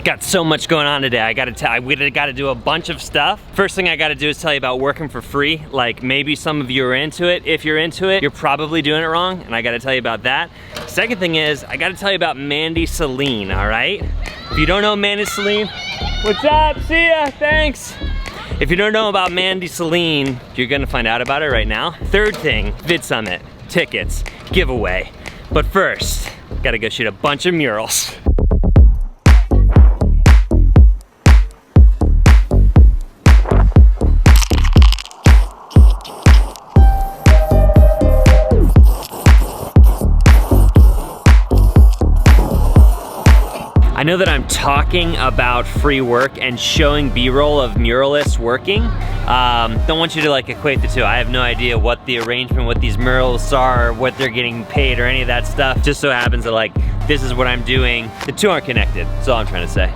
Got so much going on today. I gotta do a bunch of stuff. First thing I gotta do is tell you about working for free. Like, maybe some of you are into it. If you're into it, you're probably doing it wrong, and I gotta tell you about that. Second thing is, I gotta tell you about Mandy Selene, all right? If you don't know Mandy Selene, what's up? See ya, thanks. If you don't know about Mandy Selene, you're gonna find out about it right now. Third thing, Vidsummit, tickets, giveaway. But first, gotta go shoot a bunch of murals. I know that I'm talking about free work and showing B-roll of muralists working. Don't want you to like equate the two. I have no idea what the arrangement, what these murals are, what they're getting paid or any of that stuff. Just so happens that like, this is what I'm doing. The two aren't connected, that's all I'm trying to say.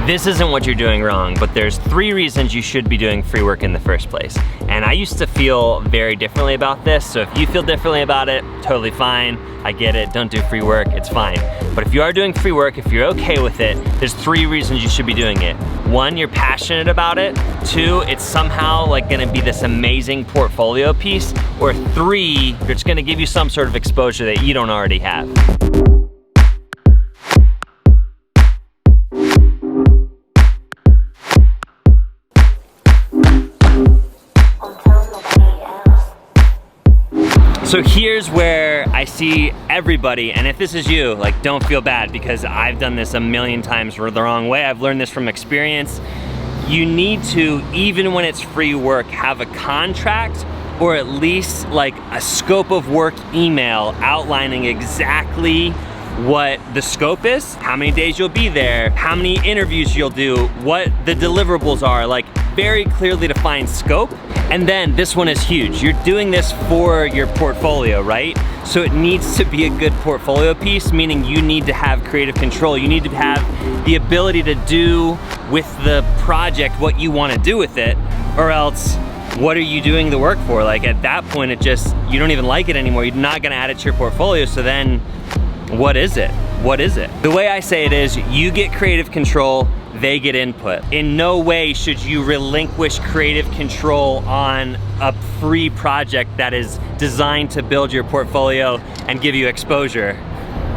This isn't what you're doing wrong, but there's 3 reasons you should be doing free work in the first place. And I used to feel very differently about this, so if you feel differently about it, totally fine. I get it, don't do free work, it's fine. But if you are doing free work, if you're okay with it, there's 3 reasons you should be doing it. 1, you're passionate about it. 2, it's somehow like gonna be this amazing portfolio piece. Or 3, it's gonna give you some sort of exposure that you don't already have. So here's where I see everybody, and if this is you, like, don't feel bad because I've done this a million times the wrong way. I've learned this from experience. You need to, even when it's free work, have a contract or at least like a scope of work email outlining exactly what the scope is, how many days you'll be there, how many interviews you'll do, what the deliverables are, like very clearly defined scope. And then this one is huge. You're doing this for your portfolio, right? So it needs to be a good portfolio piece, meaning you need to have creative control. You need to have the ability to do with the project what you want to do with it, or else what are you doing the work for? Like at that point, it just, you don't even like it anymore. You're not gonna add it to your portfolio, so then what is it? What is it? The way I say it is, you get creative control, they get input. In no way should you relinquish creative control on a free project that is designed to build your portfolio and give you exposure.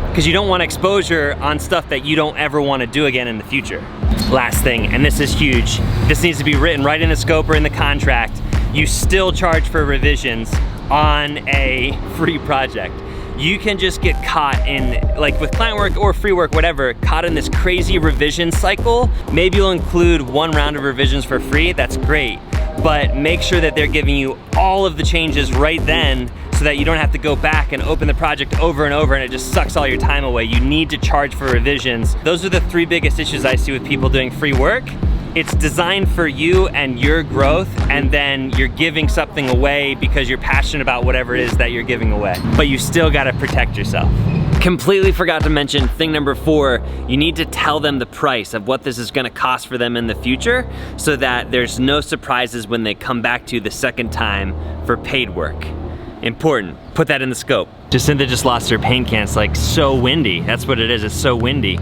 Because you don't want exposure on stuff that you don't ever want to do again in the future. Last thing, and this is huge, this needs to be written right in the scope or in the contract. You still charge for revisions on a free project. You can just get caught in, like with client work or free work, whatever, caught in this crazy revision cycle. Maybe you'll include 1 round of revisions for free, that's great. But make sure that they're giving you all of the changes right then so that you don't have to go back and open the project over and over and it just sucks all your time away. You need to charge for revisions. Those are the 3 biggest issues I see with people doing free work. It's designed for you and your growth, and then you're giving something away because you're passionate about whatever it is that you're giving away. But you still gotta protect yourself. Completely forgot to mention thing number 4, you need to tell them the price of what this is gonna cost for them in the future so that there's no surprises when they come back to you the second time for paid work. Important, put that in the scope. Jacinta just lost her paint can, it's like so windy. That's what it is, it's so windy.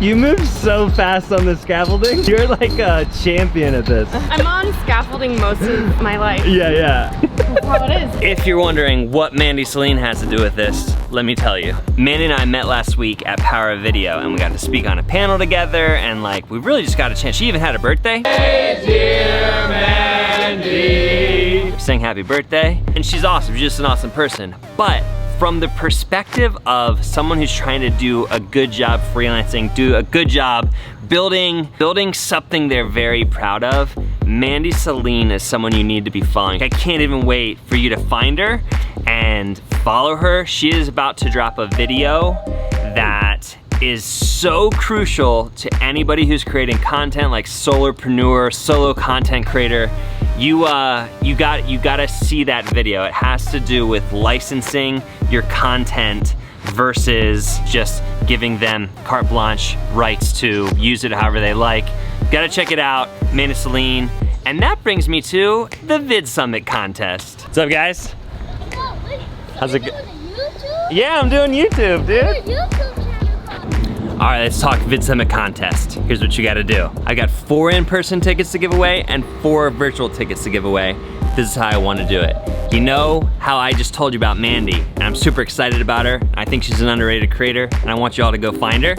you move so fast on the scaffolding. You're like a champion at this. I'm on scaffolding most of my life. Yeah. That's how it is. If you're wondering what Mandy Selene has to do with this, let me tell you. Mandy and I met last week at Power of Video and we got to speak on a panel together and like, we really just got a chance. She even had a birthday. Hey dear Mandy. Sang happy birthday. And she's awesome, she's just an awesome person. But from the perspective of someone who's trying to do a good job freelancing, do a good job building something they're very proud of, Mandy Selene is someone you need to be following. I can't even wait for you to find her and follow her. She is about to drop a video that is so crucial to anybody who's creating content, like solopreneur, solo content creator. You gotta see that video. It has to do with licensing your content versus just giving them carte blanche rights to use it however they like. Gotta check it out, Mandy Selene. And that brings me to the Vidsummit Contest. What's up, guys? How's it go? Yeah, I'm doing YouTube, dude. All right, let's talk Vidsummit Contest. Here's what you gotta do. I got 4 in-person tickets to give away and 4 virtual tickets to give away. This is how I wanna do it. You know how I just told you about Mandy, and I'm super excited about her. I think she's an underrated creator, and I want you all to go find her.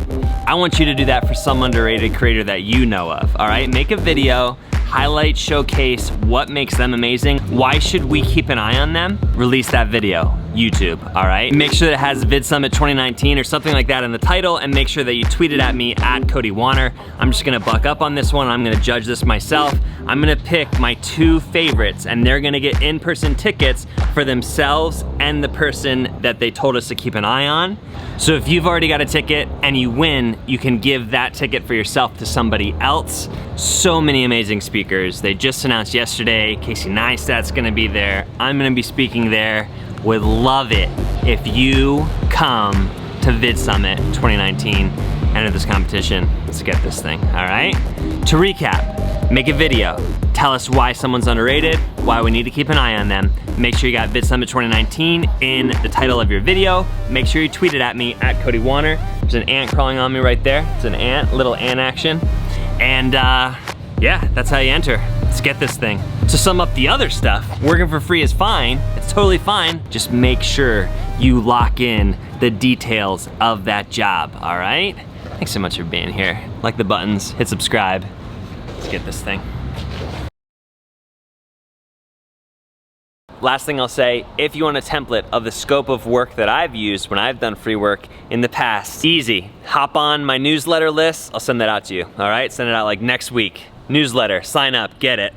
I want you to do that for some underrated creator that you know of, all right? Make a video, highlight, showcase what makes them amazing. Why should we keep an eye on them? Release that video, YouTube, all right? Make sure that it has Vidsummit 2019 or something like that in the title, and make sure that you tweet it at me at Cody Wanner. I'm just gonna buck up on this one. I'm gonna judge this myself. I'm gonna pick my 2 favorites, and they're gonna get in-person tickets for themselves and the person that they told us to keep an eye on. So if you've already got a ticket and you win, you can give that ticket for yourself to somebody else. So many amazing speakers. They just announced yesterday, Casey Neistat's gonna be there. I'm gonna be speaking there. Would love it if you come to Vidsummit 2019, enter this competition. Let's get this thing, all right? To recap, make a video. Tell us why someone's underrated, why we need to keep an eye on them. Make sure you got Vidsummit 2019 in the title of your video. Make sure you tweet it at me at Cody Wanner. There's an ant crawling on me right there. It's an ant, little ant action. And yeah, that's how you enter. Let's get this thing. To sum up the other stuff, working for free is fine. It's totally fine. Just make sure you lock in the details of that job, all right? Thanks so much for being here. Like the buttons, hit subscribe. Let's get this thing. Last thing I'll say, if you want a template of the scope of work that I've used when I've done free work in the past, easy. Hop on my newsletter list, I'll send that out to you, all right? Send it out like next week. Newsletter, sign up, get it.